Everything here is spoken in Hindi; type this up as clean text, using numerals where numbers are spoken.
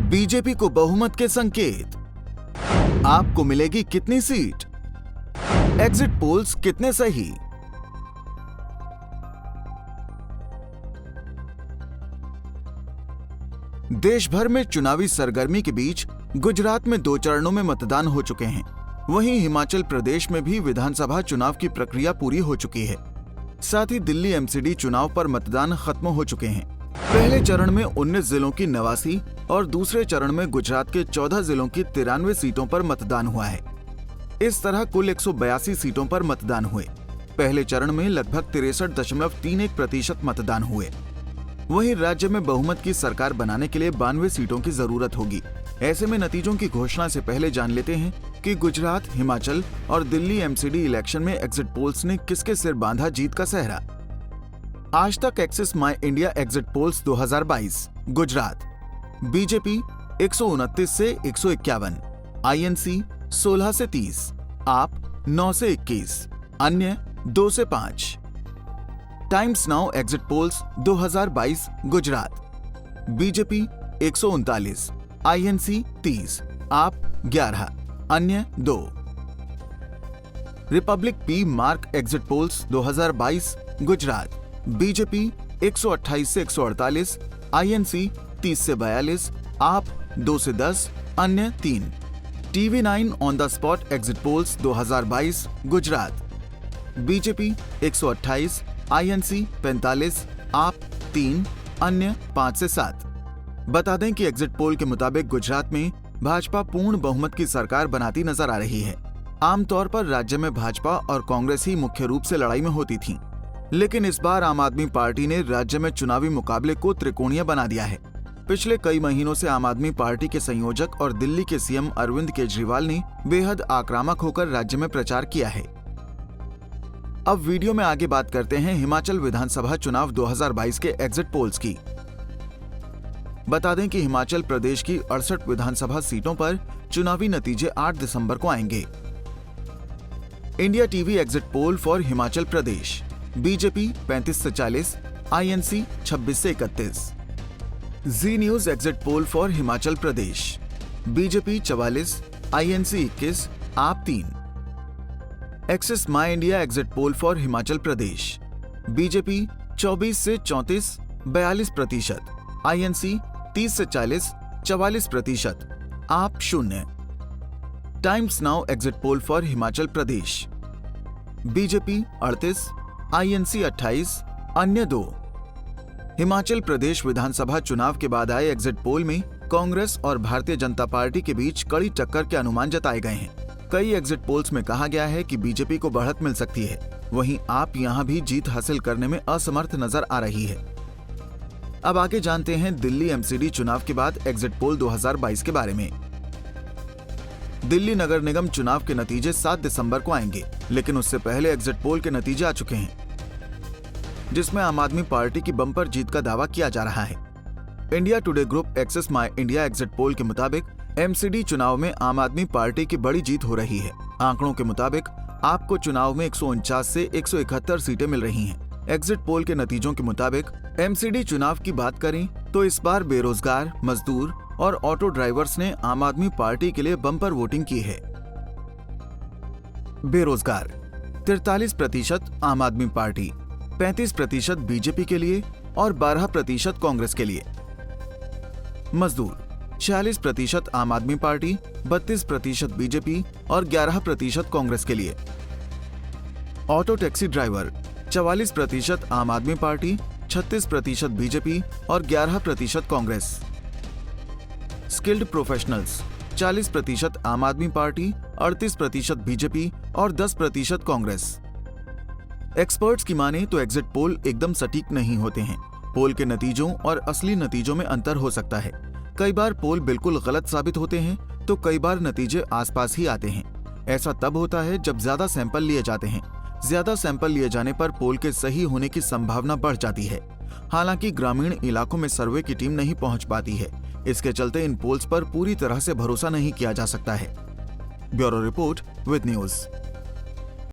बीजेपी को बहुमत के संकेत। आपको मिलेगी कितनी सीट? एग्जिट पोल्स कितने सही? देश भर में चुनावी सरगर्मी के बीच गुजरात में 2 चरणों में मतदान हो चुके हैं। वहीं हिमाचल प्रदेश में भी विधानसभा चुनाव की प्रक्रिया पूरी हो चुकी है। साथ ही दिल्ली एमसीडी चुनाव पर मतदान खत्म हो चुके हैं। पहले चरण में 19 जिलों की 89 और दूसरे चरण में गुजरात के 14 जिलों की 93 सीटों पर मतदान हुआ है। इस तरह कुल 182 सीटों पर मतदान हुए। पहले चरण में लगभग 63.31% मतदान हुए। वहीं राज्य में बहुमत की सरकार बनाने के लिए 92 सीटों की जरूरत होगी। ऐसे में नतीजों की घोषणा से पहले जान लेते हैं कि गुजरात, हिमाचल और दिल्ली एमसीडी इलेक्शन में एग्जिट पोल्स ने किसके सिर बांधा जीत का सहरा। आज तक axis My India exit polls 2022। Gujarat BJP 129 से 151, आईएनसी 16 से 30, आप 9 से 21, अन्य 2 से 5। Times now exit polls 2022। Gujarat BJP 139, INC 30, आप 11, अन्य 2। Republic P mark exit polls 2022। Gujarat BJP 128 से 148, आईएनसी 30 से 42, आप 2 से 10, अन्य 3। TV9 on the spot exit polls 2022। Gujarat BJP 128, INC 45, आप 3, अन्य 5 से 7। बता दें कि एग्जिट पोल के मुताबिक गुजरात में भाजपा पूर्ण बहुमत की सरकार बनाती नजर आ रही है। आमतौर पर राज्य में भाजपा और कांग्रेस ही मुख्य रूप से लड़ाई में होती थीं। लेकिन इस बार आम आदमी पार्टी ने राज्य में चुनावी मुकाबले को त्रिकोणीय बना दिया है। पिछले कई महीनों से आम आदमी पार्टी के संयोजक और दिल्ली के सीएम अरविंद केजरीवाल ने बेहद आक्रामक होकर राज्य में प्रचार किया है। अब वीडियो में आगे बात करते हैं हिमाचल विधानसभा चुनाव 2022 के एग्जिट पोल्स की। बता दें कि हिमाचल प्रदेश की 68 विधानसभा सीटों पर चुनावी नतीजे 8 दिसंबर को आएंगे। India TV exit poll for Himachal Pradesh. BJP 35 से 40, आईएनसी 26 से 31। Zee news exit poll for Himachal Pradesh. BJP 44, INC 21, AAP 3। Axis My India exit poll for Himachal Pradesh. BJP 24 से 34, 42%, आईएनसी 30 से 40, 44%, आप 0। Times now exit poll for Himachal Pradesh. BJP 38, INC 28, अन्य 2। हिमाचल प्रदेश विधानसभा चुनाव के बाद आए एग्जिट पोल में कांग्रेस और भारतीय जनता पार्टी के बीच कड़ी टक्कर के अनुमान जताए गए हैं। कई एग्जिट पोल्स में कहा गया है कि बीजेपी को बढ़त मिल सकती है। वहीं आप यहां भी जीत हासिल करने में असमर्थ नजर आ रही है। अब आगे जानते हैं दिल्ली एमसीडी चुनाव के बाद एग्जिट पोल 2022 के बारे में। दिल्ली नगर निगम चुनाव के नतीजे 7 दिसंबर को आएंगे, लेकिन उससे पहले एग्जिट पोल के नतीजे आ चुके हैं, जिसमें आम आदमी पार्टी की बम्पर जीत का दावा किया जा रहा है। India today group axis My India exit पोल के मुताबिक एमसीडी चुनाव में आम आदमी पार्टी की बड़ी जीत हो रही है। आंकड़ों के मुताबिक आपको चुनाव में 149 से 171 सीटें मिल रही हैं। एग्जिट पोल के नतीजों के मुताबिक एमसीडी चुनाव की बात करें तो इस बार बेरोजगार, मजदूर और ऑटो ड्राइवर्स ने आम आदमी पार्टी के लिए बम्पर वोटिंग की है। बेरोजगार 43% आम आदमी पार्टी, 35% बीजेपी के लिए और 12% कांग्रेस के लिए। मजदूर 46% आम आदमी पार्टी, 32% बीजेपी और 11% कांग्रेस के लिए। ऑटो टैक्सी ड्राइवर 44% आम आदमी पार्टी, 36% बीजेपी और 11% कांग्रेस। स्किल्ड प्रोफेशनल्स 40% आम आदमी पार्टी, 38% बीजेपी और 10% कांग्रेस। एक्सपर्ट्स की माने तो एग्जिट पोल एकदम सटीक नहीं होते हैं। पोल के नतीजों और असली नतीजों में अंतर हो सकता है। कई बार पोल बिल्कुल गलत साबित होते हैं तो कई बार नतीजे आसपास ही आते हैं। ऐसा तब होता है जब ज्यादा सैंपल लिए जाते हैं। ज्यादा सैंपल लिए जाने पर पोल के सही होने की संभावना बढ़ जाती है। हालांकि ग्रामीण इलाकों में सर्वे की टीम नहीं पहुंच पाती है। इसके चलते इन पोल्स पर पूरी तरह से भरोसा नहीं किया जा सकता है। Bureau report with news.